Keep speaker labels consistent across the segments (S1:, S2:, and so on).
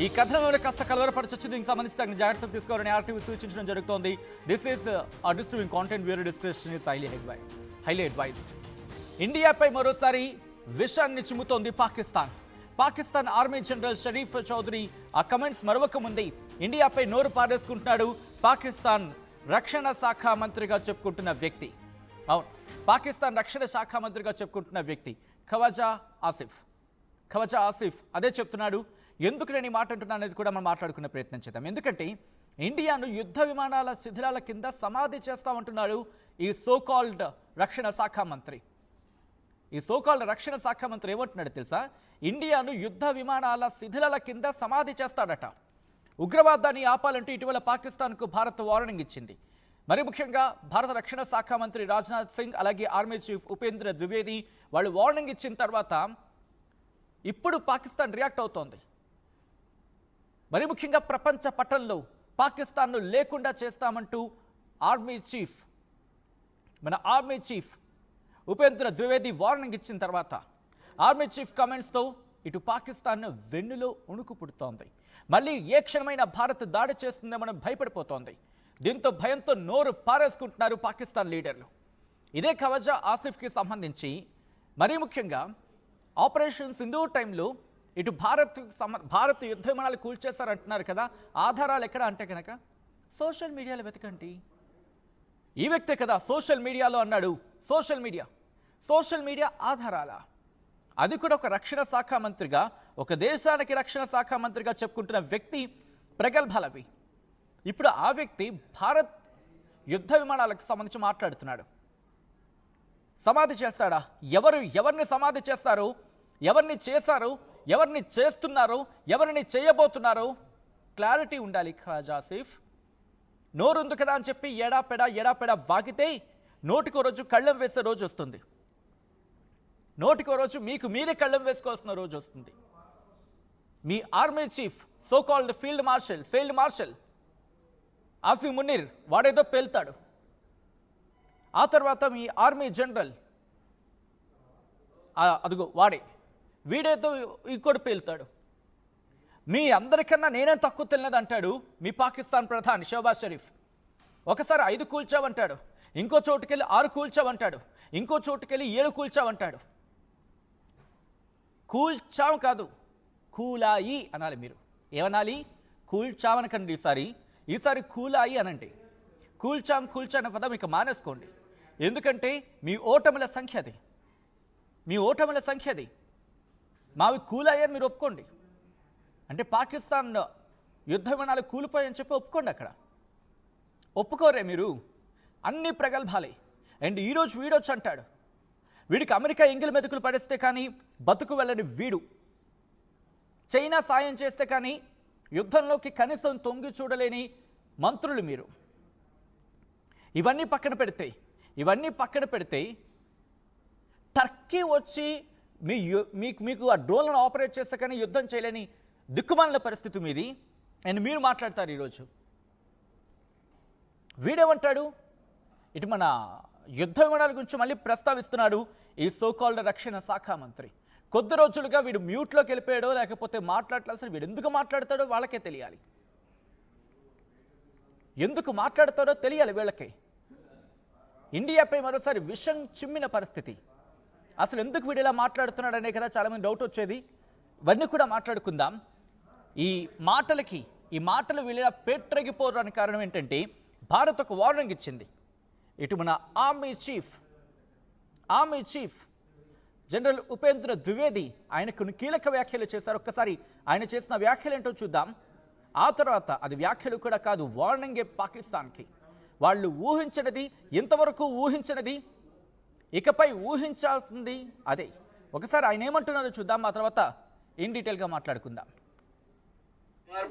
S1: ఈ కథనంలో కాస్త కలవరపరచొచ్చు. దీనికి సంబంధించి తగిన జాగ్రత్తలు తీసుకోవాలని ఆర్టీవీ సూచించడం జరుగుతోంది. This is distributing content viewer discretion is highly advised. ఇండియాపై మరోసారి విషాన్ని చిమ్ముతోంది పాకిస్తాన్. పాకిస్తాన్ ఆర్మీ జనరల్ షరీఫ్ చౌదరి ఆ కమెంట్స్ మరొక ముందే ఇండియాపై నోరు పారేసుకుంటున్నాడు. పాకిస్తాన్ రక్షణ శాఖ మంత్రిగా చెప్పుకుంటున్న వ్యక్తి, అవును, పాకిస్తాన్ రక్షణ శాఖ మంత్రిగా చెప్పుకుంటున్న వ్యక్తి ఖవాజా ఆసిఫ్ అదే చెప్తున్నాడు. ఎందుకు నేను ఈ మాట అంటున్నా అనేది కూడా మనం మాట్లాడుకునే ప్రయత్నం చేద్దాం. ఎందుకంటే ఇండియాను యుద్ధ విమానాల శిథిలాల కింద సమాధి చేస్తామంటున్నాడు ఈ సోకాల్డ్ రక్షణ శాఖ మంత్రి. ఏమంటున్నాడు తెలుసా? ఇండియాను యుద్ధ విమానాల శిథిలాల కింద సమాధి చేస్తాడట. ఉగ్రవాదాన్ని ఆపాలంటూ ఇటీవల పాకిస్తాన్కు భారత్ వార్నింగ్ ఇచ్చింది. మరి ముఖ్యంగా భారత రక్షణ శాఖ మంత్రి రాజ్నాథ్ సింగ్ అలాగే ఆర్మీ చీఫ్ ఉపేంద్ర ద్వివేది వాళ్ళు వార్నింగ్ ఇచ్చిన తర్వాత ఇప్పుడు పాకిస్తాన్ రియాక్ట్ అవుతోంది. మరి ముఖ్యంగా ప్రపంచ పటంలో పాకిస్తాన్ను లేకుండా చేస్తామంటూ army chief Upendra Dwivedi warning ఇచ్చిన తర్వాత ఆర్మీ చీఫ్ కామెంట్స్తో ఇటు పాకిస్తాన్ వెన్నులో ఉణుకు పుడుతోంది. మళ్ళీ ఏ క్షణమైన భారత్ దాడి చేస్తుందేమని భయపడిపోతోంది. దీంతో భయంతో నోరు పారేసుకుంటున్నారు పాకిస్తాన్ లీడర్లు. ఇదే ఖవాజా ఆసిఫ్కి సంబంధించి మరీ ముఖ్యంగా ఆపరేషన్ సింధూర్ టైంలో ఇటు భారత్ యుద్ధ విమానాలు కూల్చేశారంటున్నారు కదా. ఆధారాలు ఎక్కడ అంటే కనుక సోషల్ మీడియాలో వెతకండి. ఈ వ్యక్తే కదా సోషల్ మీడియాలో అన్నాడు. సోషల్ మీడియా ఆధారాల, అది కూడా ఒక రక్షణ శాఖ మంత్రిగా, ఒక దేశానికి రక్షణ శాఖ మంత్రిగా చెప్పుకుంటున్న వ్యక్తి ప్రగల్భాలవి. ఇప్పుడు ఆ వ్యక్తి భారత్ యుద్ధ విమానాలకు సంబంధించి మాట్లాడుతున్నాడు. సమాధి చేస్తాడా? ఎవరిని సమాధి చేస్తారు, ఎవరిని చేశారు, ఎవరిని చేస్తున్నారు, ఎవరిని చేయబోతున్నారు, క్లారిటీ ఉండాలి. ఖవాజా ఆసిఫ్ నోరుంది కదా అని చెప్పి ఎడాపెడా వాగితే నోటికో రోజు కళ్ళం వేసే రోజు వస్తుంది. నోటికో రోజు మీకు మీరే కళ్ళం వేసుకోవాల్సిన రోజు వస్తుంది. మీ army chief so called field marshal Asif Munir వాడేదో పేల్తాడు. ఆ తర్వాత మీ ఆర్మీ జనరల్ అదిగో వీడేదో ఇంకోటి పేలుతాడు. మీ అందరికన్నా నేనే తక్కువ తెలియదు అంటాడు మీ పాకిస్తాన్ ప్రధాని షహబాజ్ షరీఫ్. ఒకసారి 5 కూల్చావంటాడు, ఇంకో చోటుకెళ్ళి 6 కూల్చావంటాడు, ఇంకో చోటుకెళ్ళి 7 కూల్చావంటాడు. కూల్చాం కాదు, కూలాయి అనాలి. మీరు ఏమనాలి? కూల్చామనకండి. ఈసారి కూలాయి అనండి. కూల్చాం అనే పదం ఇక మానేసుకోండి. ఎందుకంటే మీ ఓటముల సంఖ్య అది. మావి కూలాయి అని మీరు ఒప్పుకోండి. అంటే పాకిస్తాన్ యుద్ధ విమానాలు కూలిపోయని చెప్పి ఒప్పుకోండి. అక్కడ ఒప్పుకోరే మీరు. అన్ని ప్రగల్భాలే. అండ్ ఈరోజు వీడొచ్చు అంటాడు. వీడికి అమెరికా ఎంగిల్ మెతుకులు పడేస్తే కానీ బతుకు వెళ్ళని వీడు, చైనా సాయం చేస్తే కానీ యుద్ధంలోకి కనీసం తొంగి చూడలేని మంత్రులు మీరు. ఇవన్నీ పక్కన పెడితే టర్కీ వచ్చి మీకు ఆ డ్రోన్లను ఆపరేట్ చేస్తే కానీ యుద్ధం చేయలేని దిక్కుమాలిన పరిస్థితి మీది. అండ్ మీరు మాట్లాడతారు ఈరోజు. వీడేమంటాడు? ఇటు మన యుద్ధ విమానాల గురించి మళ్ళీ ప్రస్తావిస్తున్నాడు ఈ సోకాల్డ్ రక్షణ శాఖ మంత్రి. కొద్ది రోజులుగా వీడు మ్యూట్లోకి వెళ్ళిపోయాడో లేకపోతే మాట్లాడటాల్సిన వీడు ఎందుకు మాట్లాడతాడో వాళ్ళకే తెలియాలి. ఎందుకు మాట్లాడతాడో తెలియాలి వీళ్ళకే. ఇండియాపై మరోసారి విషం చిమ్మిన పరిస్థితి. అసలు ఎందుకు వీడు ఇలా మాట్లాడుతున్నాడనే కదా చాలామంది డౌట్ వచ్చేది. ఇవన్నీ కూడా మాట్లాడుకుందాం. ఈ మాటలు వీళ్ళ పేట్రగిపోవడానికి కారణం ఏంటంటే భారత్ ఒక వార్నింగ్ ఇచ్చింది. ఇటు మన army chief general Upendra Dwivedi ఆయన కొన్ని కీలక వ్యాఖ్యలు చేశారు. ఒక్కసారి ఆయన చేసిన వ్యాఖ్యలు ఏంటో చూద్దాం. ఆ తర్వాత అది వ్యాఖ్యలు కూడా కాదు, వార్నింగే పాకిస్తాన్కి. వాళ్ళు ఇంతవరకు ఊహించినది, ఇకపై ఊహించాల్సింది అదే. ఒకసారి ఆయన ఏమంటున్నారో చూద్దాం. ఆ తర్వాత इन डिटेल का माట్లాడుకుందాం.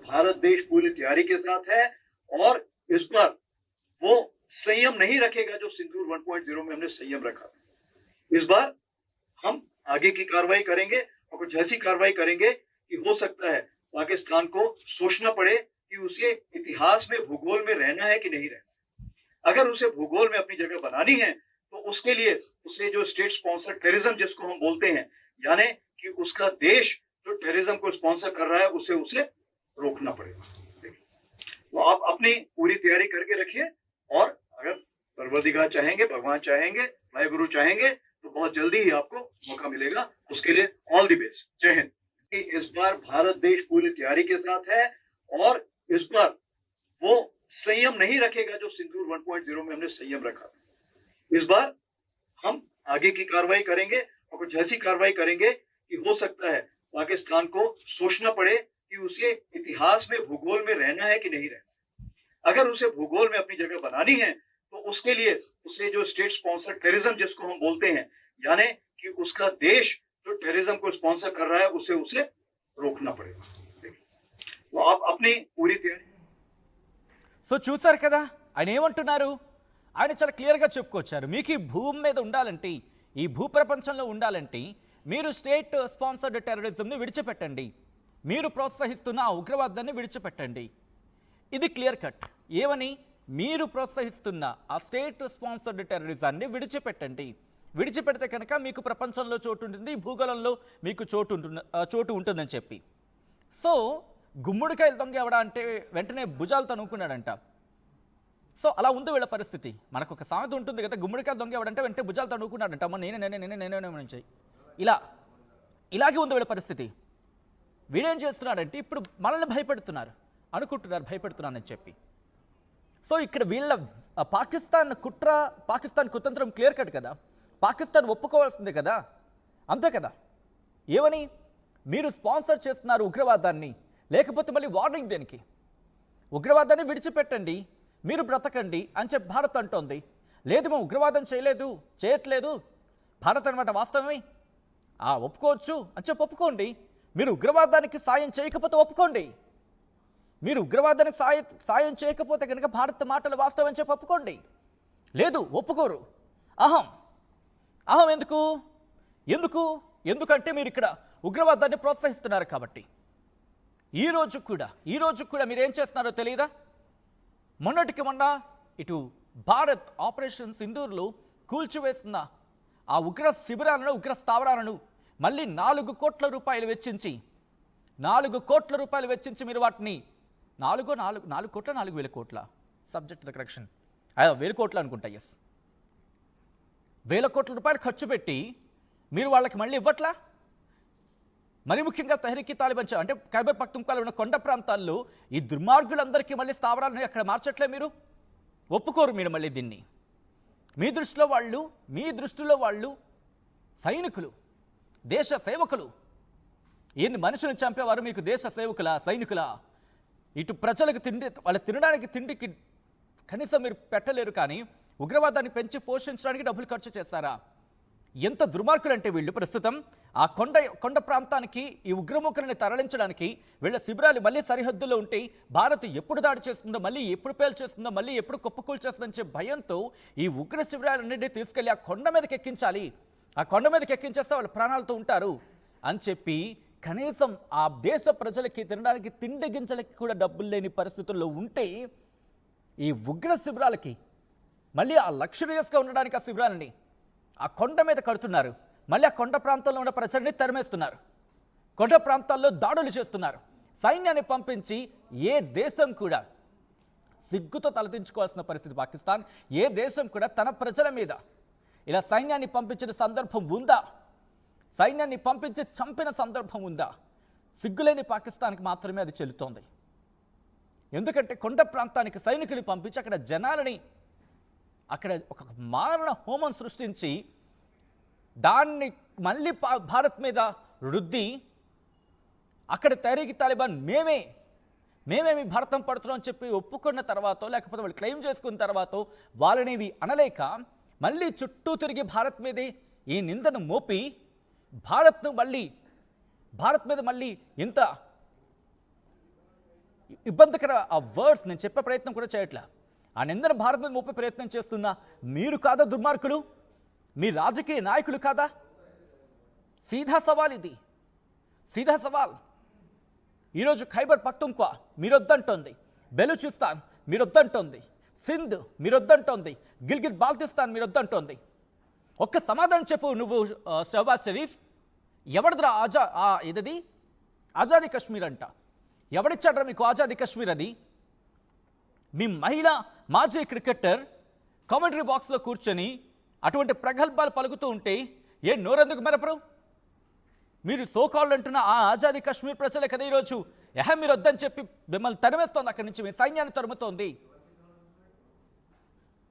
S2: भारत देश पूरी तैयारी के साथ है और इस पर वो संयम नहीं रखेगा जो सिंदूर 1.0 में हमने संयम रखा। इस बार हम आगे की कार्रवाई करेंगे और कुछ ऐसी कार्रवाई करेंगे कि हो सकता है पाकिस्तान को सोचना पड़े कि उसे इतिहास में भूगोल में रहना है कि नहीं रहना। अगर उसे भूगोल में अपनी जगह बनानी है तो उसके लिए उसे जो स्टेट स्पॉन्सर्ड टेररिज्म जिसको हम बोलते हैं, यानी कि उसका देश जो टेररिज्म को स्पॉन्सर कर रहा है उसे रोकना पड़ेगा। तो आप अपनी पूरी तैयारी करके रखिए और अगर परवरदिगार चाहेंगे, भगवान चाहेंगे, भाई गुरु चाहेंगे तो बहुत जल्दी ही आपको मौका मिलेगा। उसके लिए ऑल द बेस्ट। जय हिंद। इस बार भारत देश पूरी तैयारी के साथ है और इस बार वो संयम नहीं रखेगा जो सिंदूर 1.0 में हमने संयम रखा। इस बार हम आगे की कार्रवाई करेंगे और कुछ ऐसी कार्रवाई करेंगे कि हो सकता है पाकिस्तान को सोचना पड़े कि उसे इतिहास में, भूगोल में रहना है कि नहीं रहना। अगर उसे भूगोल में अपनी जगह बनानी है तो उसके लिए उसे जो स्टेट स्पॉन्सर टेररिज्म जिसको हम बोलते हैं, यानी कि उसका देश जो टेररिज्म को स्पॉन्सर कर रहा है उसे रोकना पड़ेगा। तो आप अपनी पूरी तैयारी।
S1: సో చూసారు కదా ఆయన ఏమంటున్నారు. ఆయన చాలా క్లియర్గా చెప్పుకొచ్చారు. మీకు ఈ భూమి మీద ఉండాలంటే, ఈ భూప్రపంచంలో ఉండాలంటే మీరు స్టేట్ స్పాన్సర్డ్ టెర్రరిజంని విడిచిపెట్టండి, మీరు ప్రోత్సహిస్తున్న ఆ ఉగ్రవాదాన్ని విడిచిపెట్టండి. ఇది క్లియర్ కట్. ఏమని? మీరు ప్రోత్సహిస్తున్న ఆ స్టేట్ స్పాన్సర్డ్ టెర్రరిజాన్ని విడిచిపెట్టండి. విడిచిపెడితే కనుక మీకు ప్రపంచంలో చోటు ఉంటుంది, భూగోళంలో మీకు చోటు ఉంటుందని చెప్పి. సో గుమ్మడికాయలు దొంగ ఎవడా అంటే వెంటనే భుజాలు తనుకున్నాడంట. సో అలా ఉంది వీళ్ళ పరిస్థితి. మనకు ఒక సామెత ఉంటుంది కదా, గుమ్మడికాయలు దొంగ ఎవడంటే వెంటనే భుజాలు తనుకున్నాడంట. అమ్మ నేనే నుంచి ఇలాగే ఉంది వీళ్ళ పరిస్థితి. వీడేం చేస్తున్నాడంటే ఇప్పుడు మనల్ని భయపెడుతున్నానని చెప్పి. సో ఇక్కడ వీళ్ళ పాకిస్తాన్ కుట్ర, పాకిస్తాన్ కుతంత్రం క్లియర్ కట్ కదా. పాకిస్తాన్ ఒప్పుకోవాల్సిందే కదా, అంతే కదా. ఏమని? మీరు స్పాన్సర్ చేస్తున్నారు ఉగ్రవాదాన్ని, లేకపోతే మళ్ళీ వార్నింగ్ దేనికి? ఉగ్రవాదాన్ని విడిచిపెట్టండి, మీరు బ్రతకండి అని చెప్పి భారత్ అంటోంది. లేదు మేము ఉగ్రవాదం చేయట్లేదు భారత్ అనమాట వాస్తవమే. ఒప్పుకోవచ్చు అని చెప్పి ఒప్పుకోండి. మీరు ఉగ్రవాదానికి సాయం చేయకపోతే ఒప్పుకోండి. మీరు ఉగ్రవాదానికి సాయం చేయకపోతే కనుక భారత్ మాటలు వాస్తవం అని చెప్పి ఒప్పుకోండి. లేదు ఒప్పుకోరు. అహం ఎందుకంటే మీరు ఇక్కడ ఉగ్రవాదాన్ని ప్రోత్సహిస్తున్నారు కాబట్టి. ఈ రోజు కూడా మీరేం చేస్తున్నారో తెలియదా? మొన్నటికి మొన్న ఇటు భారత్ ఆపరేషన్ సింధూర్లో కూల్చివేస్తున్న ఆ ఉగ్ర శిబిరాలను, ఉగ్ర స్థావరాలను మళ్ళీ 4 కోట్ల రూపాయలు వెచ్చించి మీరు వాటిని 4 కోట్ల 4,000 కోట్ల సబ్జెక్ట్ కరెక్షన్ 1,000 కోట్లు అనుకుంటా. ఎస్, 1,000 కోట్ల రూపాయలు ఖర్చు పెట్టి మీరు వాళ్ళకి మళ్ళీ ఇవ్వట్లా? మరి ముఖ్యంగా తెహ్రీక్ తాలిబాన్ అంటే ఖైబర్ పఖ్తూన్ఖ్వాలో ఉన్న కొండ ప్రాంతాల్లో ఈ దుర్మార్గులందరికీ మళ్ళీ స్థావరాలను అక్కడ మార్చట్లే మీరు? ఒప్పుకోరు మీరు మళ్ళీ దీన్ని. మీ దృష్టిలో వాళ్ళు సైనికులు, దేశ సేవకులు. ఏంది మనుషులను చంపేవారు మీకు దేశ సేవకులా, సైనికులా? ఇటు ప్రజలకు వాళ్ళు తినడానికి తిండికి కనీసం మీరు పెట్టలేరు, కానీ ఉగ్రవాదాన్ని పెంచి పోషించడానికి డబ్బులు ఖర్చు చేస్తారా? ఎంత దుర్మార్గులు అంటే వీళ్ళు. ప్రస్తుతం ఆ కొండ ప్రాంతానికి ఈ ఉగ్రముఖులను తరలించడానికి వీళ్ళ శిబిరాలు మళ్ళీ సరిహద్దుల్లో ఉంటే భారత్ ఎప్పుడు దాడి చేస్తుందో, మళ్ళీ ఎప్పుడు పేల్చేస్తుందో, మళ్ళీ ఎప్పుడు కుప్పకూల్చేస్తుందని చెప్పే భయంతో ఈ ఉగ్ర శిబిరాలన్నింటినీ తీసుకెళ్లి ఆ కొండ మీదకి ఎక్కించాలి. ఆ కొండ మీదకి ఎక్కించేస్తే వాళ్ళ ప్రాణాలతో ఉంటారు అని చెప్పి కనీసం ఆ దేశ ప్రజలకి తినడానికి తిండి గింజలకి కూడా డబ్బులు లేని పరిస్థితుల్లో ఉంటే ఈ ఉగ్ర శిబిరాలకి మళ్ళీ ఆ లగ్జరియస్గా ఉండడానికి ఆ శిబిరాలని ఆ కొండ మీద కడుతున్నారు. మళ్ళీ ఆ కొండ ప్రాంతంలో ఉన్న ప్రజల్ని తరిమేస్తున్నారు. కొండ ప్రాంతాల్లో దాడులు చేస్తున్నారు. సైన్యాన్ని పంపించి ఏ దేశం కూడా సిగ్గుతో తలదించుకోవాల్సిన పరిస్థితి. పాకిస్తాన్ ఏ దేశం కూడా తన ప్రజల మీద ఇలా సైన్యాన్ని పంపించిన సందర్భం ఉందా? సైన్యాన్ని పంపించి చంపిన సందర్భం ఉందా? సిగ్గులేని పాకిస్తాన్కి మాత్రమే అది చెల్లుతోంది. ఎందుకంటే కొండ ప్రాంతానికి సైనికులు పంపించి అక్కడ జనాలని అక్కడ ఒక మారణ హోమం సృష్టించి దాన్ని మళ్ళీ భారత్ మీద రుద్ది అక్కడ తెహ్రీక్ తాలిబాన్ మేమే మీ భారతం పడుతున్నాం అని చెప్పి ఒప్పుకున్న తర్వాత, లేకపోతే వాళ్ళు క్లెయిమ్ చేసుకున్న తర్వాత వాళ్ళనేవి అనలేక మళ్ళీ చుట్టూ తిరిగి భారత్ మీదే ఈ నిందను మోపి భారత్ మీద మళ్ళీ ఇంత ఇబ్బందికర ఆ వర్డ్స్ నేను చెప్పే ప్రయత్నం కూడా చేయట్లా. ఆ నిందను భారత్ మీద మోపే ప్రయత్నం చేస్తున్నా మీరు కాదా దుర్మార్గులు? మీ రాజకీయ నాయకులు కాదా? సీదా సవాల్ ఇది, సీదా సవాల్. ఈరోజు ఖైబర్ పఖ్తూన్ఖ్వా మీరొద్దంటోంది, బెలూచిస్తాన్ మీరొద్దంటోంది, సింధ్ మీరొద్దంటోంది, గిల్గిత్ బాల్తిస్తాన్ మీరొద్దంటోంది. ఒక్క సమాధానం చెప్పు నువ్వు షహబాజ్ షరీఫ్. ఎవరిదిరా ఇదది ఆజాదీ కశ్మీర్ అంట. ఎవడిచ్చాడ్రా మీకు ఆజాదీ కశ్మీర్ అని? మీ మహిళ మాజీ క్రికెటర్ కామెంటరీ బాక్స్లో కూర్చొని అటువంటి ప్రగల్భాలు పలుకుతూ ఉంటే ఏ నోరెందుకు మెరపరు? మీరు సోకాళ్ళు అంటున్న ఆ ఆజాదీ కశ్మీర్ ప్రజలే కదా ఈరోజు మీరు వద్దని చెప్పి మిమ్మల్ని తరిమేస్తోంది, అక్కడి నుంచి మీ సైన్యాన్ని తరుముతోంది.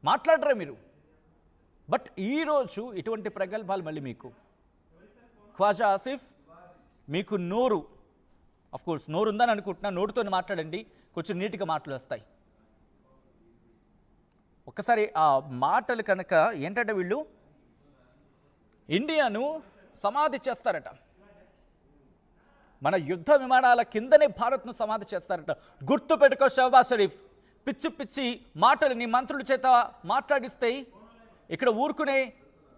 S1: మాట్లాడరా మీరు? బట్ ఈరోజు ఇటువంటి ప్రగల్భాలు మళ్ళీ మీకు. ఖ్వాజా ఆసిఫ్, మీకు నోరు, కోర్స్ నోరు ఉందని అనుకుంటున్నా, నోటుతో మాట్లాడండి, కొంచెం నీట్గా మాటలు వస్తాయి. ఒక్కసారి ఆ మాటలు కనుక ఏంటంటే వీళ్ళు ఇండియాను సమాధి చేస్తారట, మన యుద్ధ విమానాల కిందనే భారత్ను సమాధి చేస్తారట. గుర్తు పెట్టుకో షహబాజ్ షరీఫ్, పిచ్చి పిచ్చి మాటలు నీ మంత్రుల చేత మాట్లాడిస్తే ఇక్కడ ఊరుకునే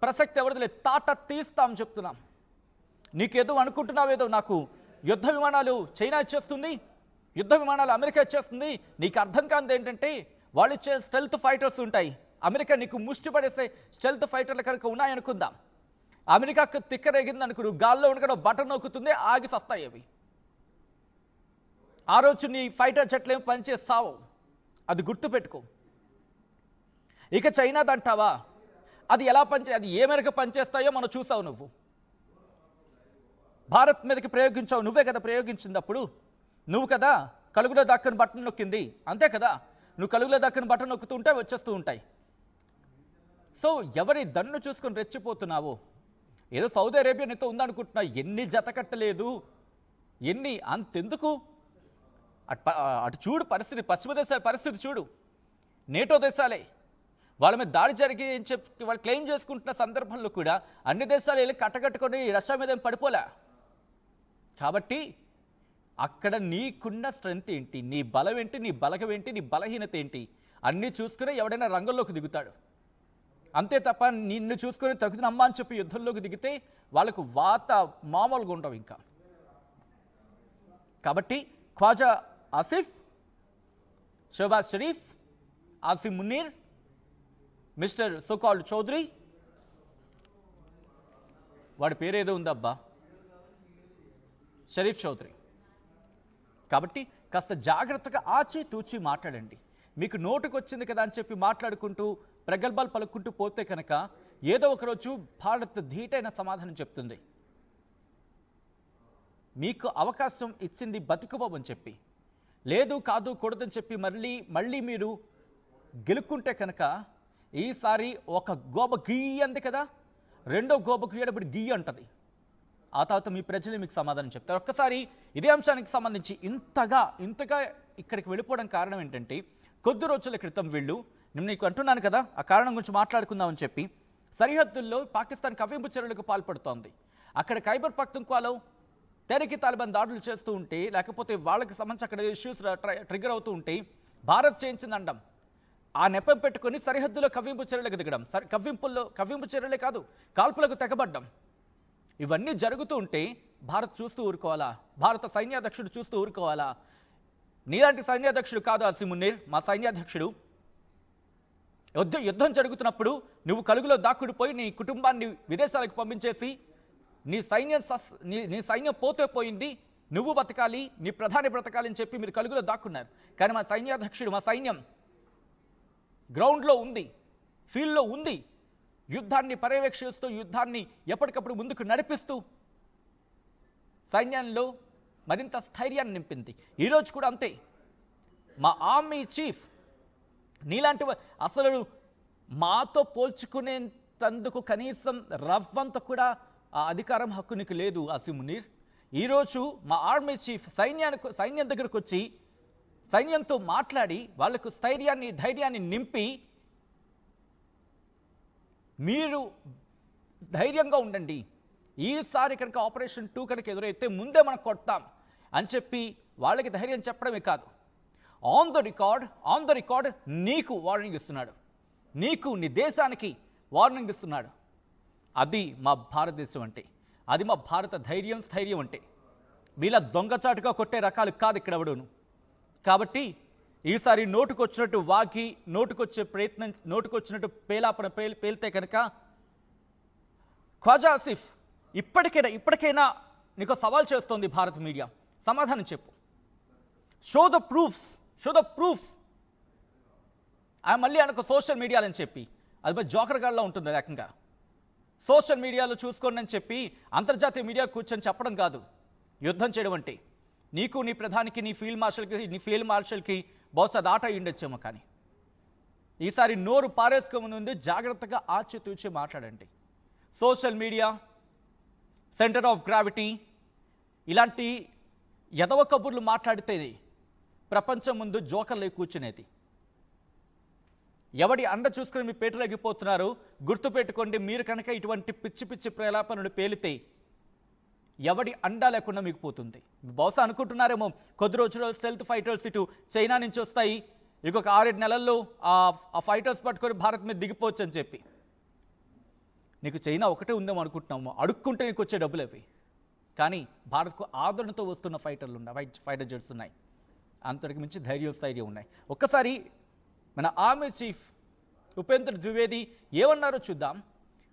S1: ప్రసక్తి ఎవరిది లేదు. తాట తీస్తాం చెప్తున్నాం. నీకేదో అనుకుంటున్నావేదో, నాకు యుద్ధ విమానాలు చైనా ఇచ్చేస్తుంది, యుద్ధ విమానాలు అమెరికా ఇచ్చేస్తుంది. నీకు అర్థం కానిది ఏంటంటే వాళ్ళు ఇచ్చే స్టెల్త్ ఫైటర్స్ ఉంటాయి. అమెరికా నీకు ముష్టి పడేసే స్టెల్త్ ఫైటర్లు కనుక ఉన్నాయనుకుందాం, అమెరికాకు తిక్కరేగింది అనుకో, నువ్వు గాల్లో ఉండగా బటన్ నొక్కుతుంది, ఆగి సస్తాయి అవి. ఆ రోజు నీ ఫైటర్ జట్లు ఏం పనిచేస్తావు, అది గుర్తుపెట్టుకో. ఇక చైనాదంటావా, అది ఎలా అది ఏ మేరకు పనిచేస్తాయో మనం చూసావు. నువ్వు భారత్ మీదకి ప్రయోగించావు, నువ్వే కదా ప్రయోగించింది. అప్పుడు నువ్వు కదా కలుగులో దాక్కని బటన్ నొక్కింది, అంతే కదా. నువ్వు కలుగులో దాక్కని బటన్ నొక్కుతూ ఉంటే వచ్చేస్తూ ఉంటాయి. సో ఎవరి దన్ను చూసుకొని రెచ్చిపోతున్నావు? ఏదో సౌదీ అరేబియా నీతో ఉందనుకుంటున్నా, ఎన్ని జతకట్టలేదు, ఎన్ని అంతెందుకు. అటు చూడు పరిస్థితి, పశ్చిమ దేశాల పరిస్థితి చూడు. నేటో దేశాలే వాళ్ళ మీద దాడి జరిగి అని చెప్పి వాళ్ళు క్లెయిమ్ చేసుకుంటున్న సందర్భంలో కూడా అన్ని దేశాలు వెళ్ళి కట్టకట్టుకొని రష్యా మీద ఏం పడిపోలే. కాబట్టి అక్కడ నీకున్న స్ట్రెంత్ ఏంటి, నీ బలం ఏంటి, నీ బలగం ఏంటి, నీ బలహీనత ఏంటి, అన్నీ చూసుకుని ఎవడైనా రంగంలోకి దిగుతాడు. అంతే తప్ప నిన్ను చూసుకొని తగుదనమ్మా అని చెప్పి యుద్ధంలోకి దిగితే వాళ్ళకు వాత మామూలుగా ఉండవు ఇంకా. కాబట్టి ఖ్వాజా ఆసిఫ్, షహబాజ్ షరీఫ్, ఆసిఫ్ మునీర్, మిస్టర్ సోకాల్డ్ చౌదరి, వాడి పేరేదో ఉందబ్బా, షరీఫ్ చౌదరి. కాబట్టి కాస్త జాగ్రత్తగా ఆచి తూచి మాట్లాడండి. మీకు నోటుకు వచ్చింది కదా అని చెప్పి మాట్లాడుకుంటూ ప్రగల్భాలు పలుకుంటూ పోతే కనుక ఏదో ఒకరోజు భారత్ ధీటైన సమాధానం చెప్తుంది. మీకు అవకాశం ఇచ్చింది బతుకుబాబని చెప్పి, లేదు కాదు కూడదని చెప్పి మళ్ళీ మీరు గెలుక్కుంటే కనుక ఈసారి ఒక గోబ గియ్యి అంది కదా, రెండో గోబకు ఏడబడి గియ్యి అంటది. ఆ తర్వాత మీ ప్రజలు మీకు సమాధానం చెప్తారు. ఒక్కసారి ఇదే అంశానికి సంబంధించి ఇంతగా ఇక్కడికి వెళ్ళిపోవడం కారణం ఏంటంటే, కొద్ది రోజుల క్రితం వీళ్ళు, నేను నీకు అంటున్నాను కదా ఆ కారణం గురించి మాట్లాడుకుందామని చెప్పి, సరిహద్దుల్లో పాకిస్తాన్ కవ్వింపు చర్యలకు పాల్పడుతోంది. అక్కడ ఖైబర్ పఖ్తుంఖ్వాలో తెరికి తాలిబాన్ దాడులు చేస్తూ ఉంటే, లేకపోతే వాళ్ళకి సంబంధించి అక్కడ ఇష్యూస్ ట్రిగ్గర్ అవుతూ ఉంటే భారత్ చేయించిందండం. ఆ నెపం పెట్టుకొని సరిహద్దులో కవ్వింపు చర్యలకు దిగడం, కవ్వింపు చర్యలే కాదు కాల్పులకు తెగబడ్డం, ఇవన్నీ జరుగుతూ ఉంటే భారత్ చూస్తూ ఊరుకోవాలా? భారత సైన్యాధ్యక్షుడు చూస్తూ ఊరుకోవాలా? నీలాంటి సైన్యాధ్యక్షుడు కాదు ఆసిఫ్ మునీర్, మా సైన్యాధ్యక్షుడు. యుద్ధం జరుగుతున్నప్పుడు నువ్వు కలుగులో దాక్కుడిపోయి నీ కుటుంబాన్ని విదేశాలకు పంపించేసి నీ సైన్యం పోతే పోయింది, నువ్వు బతకాలి, నీ ప్రధాని బ్రతకాలి అని చెప్పి మీరు కలుగులో దాక్కున్నారు. కానీ మా సైన్యాధ్యక్షుడు, మా సైన్యం గ్రౌండ్లో ఉంది, ఫీల్డ్లో ఉంది, యుద్ధాన్ని పర్యవేక్షిస్తూ యుద్ధాన్ని ఎప్పటికప్పుడు ముందుకు నడిపిస్తూ సైన్యంలో మరింత స్థైర్యాన్ని నింపింది. ఈరోజు కూడా అంతే. మా ఆర్మీ చీఫ్ నీలాంటి అసలు మాతో పోల్చుకునేందుకు కనీసం రవ్వంత కూడా ఆ అధికారం హక్కు నీకు లేదు ఆసిఫ్ మునీర్. ఈరోజు మా ఆర్మీ చీఫ్ సైన్యం దగ్గరకు వచ్చి సైన్యంతో మాట్లాడి వాళ్లకు ధైర్యాన్ని నింపి, మీరు ధైర్యంగా ఉండండి, ఈసారి కనుక ఆపరేషన్ 2 కనుక ఎదురైతే ముందే మనం కొడతాం అని చెప్పి వాళ్ళకి ధైర్యం చెప్పడమే కాదు, ఆన్ ద రికార్డ్ నీకు వార్నింగ్ ఇస్తున్నాడు, నీకు నీ దేశానికి వార్నింగ్ ఇస్తున్నాడు. అది మా భారతదేశం అంటే, అది మా భారత స్థైర్యం అంటే. మీలా దొంగచాటుగా కొట్టే రకాలు కాదు ఇక్కడ ఎవడును. కాబట్టి ఈసారి నోటుకొచ్చినట్టు వాకి, నోటుకొచ్చినట్టు పేలాపన పేలితే కనుక ఖ్వాజా ఆసిఫ్ ఇప్పటికైనా నీకు సవాల్ చేస్తోంది భారత మీడియా, సమాధానం చెప్పు. షో ద ప్రూఫ్ ఆయన మళ్ళీ ఆయనకు సోషల్ మీడియాలని చెప్పి అది మరి జోకర్ గాడిలో ఉంటుంది ఏకంగా. సోషల్ మీడియాలో చూసుకోండి అని చెప్పి అంతర్జాతీయ మీడియా కూర్చొని చెప్పడం కాదు యుద్ధం చేయడం అంటే. నీకు నీ ప్రధానికి నీ ఫీల్డ్ మార్షల్కి బహుశా అది ఆట అయ్యుండొచ్చేమో, కానీ ఈసారి నోరు పారేసుకోమని ఉంది, జాగ్రత్తగా ఆచితూచి మాట్లాడండి. Social media centre of gravity ఇలాంటి ఎదవ కబుర్లు మాట్లాడితే ప్రపంచం ముందు జోకర్లు కూర్చునేది. ఎవడి అండ చూసుకుని మీ పేటలోగిపోతున్నారు గుర్తుపెట్టుకోండి. మీరు కనుక ఇటువంటి పిచ్చి పిచ్చి ప్రలాపనలు పేలితే ఎవడి అండా లేకుండా మీకు పోతుంది. బహుశా అనుకుంటున్నారేమో కొద్ది రోజుల్లో స్టెల్త్ ఫైటర్స్ ఇటు చైనా నుంచి వస్తాయి, ఇంకొక 6-7 నెలల్లో ఆ ఫైటర్స్ పట్టుకొని భారత్ మీద దిగిపోవచ్చు అని చెప్పి. నీకు చైనా ఒకటే ఉందేమో అనుకుంటున్నాము, అడుక్కుంటే నీకు వచ్చే డబ్బులు అవి. కానీ భారత్కు ఆదరణతో వస్తున్న ఫైటర్లు ఉన్నాయి, ఫైటర్ జెట్స్ ఉన్నాయి, అంతటికి మించి స్థైర్యం ఉన్నాయి. ఒక్కసారి మన ఆర్మీ చీఫ్ ఉపేంద్ర ద్వివేది ఏమన్నారో చూద్దాం.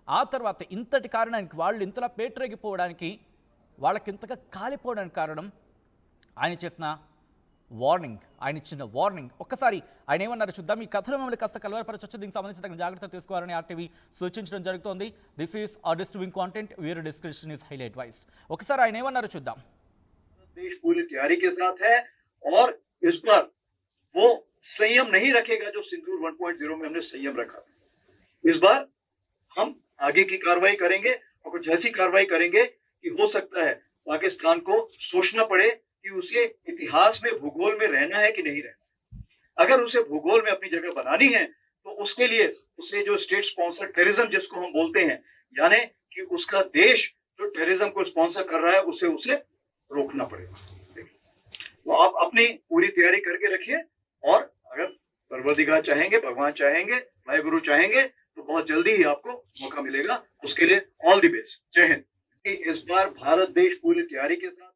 S1: ఆ తర్వాత ఇంతటి కారణానికి వాళ్ళు ఇంతలా పేటరేగిపోవడానికి వాళ్ళకి ఇంతగా కాలిపోవడానికి కారణం ఆయన చేసిన వార్నింగ్, ఆయన ఇచ్చిన వార్నింగ్. ఒక్కసారి ఆయన ఏమన్నారో చూద్దాం. ఈ కథను మమ్మల్ని కాస్త కలవరపరచొచ్చు, దీనికి సంబంధించి తగిన జాగ్రత్త తీసుకోవాలని ఆర్టీవీ సూచించడం జరుగుతోంది. This is disturbing content, viewer discretion is highly advised. ఒకసారి ఆయన ఏమన్నారో చూద్దాం.
S2: देश पूरी तैयारी के साथ है और इस पर वो संयम नहीं रखेगा जो सिंदूर 1.0 में हमने संयम रखा. इस बार हम आगे की कार्रवाई करेंगे और कुछ ऐसी कार्रवाई करेंगे कि हो सकता है पाकिस्तान को सोचना पड़े कि उसे इतिहास में भूगोल में रहना है कि नहीं रहना. अगर उसे भूगोल में अपनी जगह बनानी है तो उसके लिए उसे जो स्टेट स्पॉन्सर टेररिज्म जिसको हम बोलते हैं, यानी कि उसका देश जो टेररिज्म को स्पॉन्सर कर रहा है उसे रोकना पड़ेगा. तो आप अपनी पूरी तैयारी करके रखिए और अगर परवरदिगार चाहेंगे, भगवान चाहेंगे, वाहेगुरु चाहेंगे तो बहुत जल्दी ही आपको मौका मिलेगा. उसके लिए ऑल द बेस्ट. जय हिंद. इस बार भारत देश पूरी तैयारी के साथ